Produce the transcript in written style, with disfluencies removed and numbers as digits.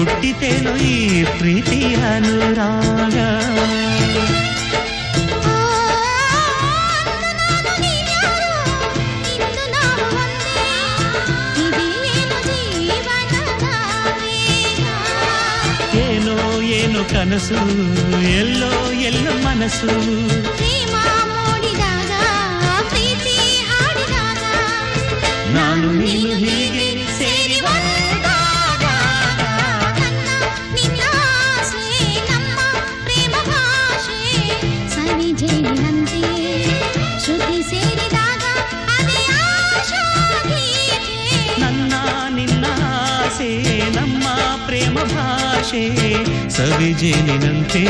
ಹುಟ್ಟಿತೇನು ಈ ಪ್ರೀತಿಯ ಅನುರಾಗ. ಏನೋ ಏನು ಕನಸು, ಎಲ್ಲೋ ಎಲ್ಲೋ ಮನಸ್ಸು, ಪ್ರೇಮ ಮೂಡಿದಾಗ ಪ್ರೀತಿ ಹಾಡಿದಾಗ ನಾನು ನೀನು ಹೀಗೆ ಸೇರಿ ಒಂದಾದಾಗ ನಿನ್ನ ಆಸೆ ನಮ್ಮ ಪ್ರೇಮ ಭಾಷೆ ಸವಿಜೇನಿನಂತೆ ಶ್ರುತಿ ಸೇರಿದಾಗ ಅದೇ ಆಶಾ ಗೀತೆ. ನನ್ನ ನಿನ್ನ ಆಸೆ ನಮ್ಮ ಪ್ರೇಮ ಭಾಷೆ ಸವಿಜೇನಿನಂತೆ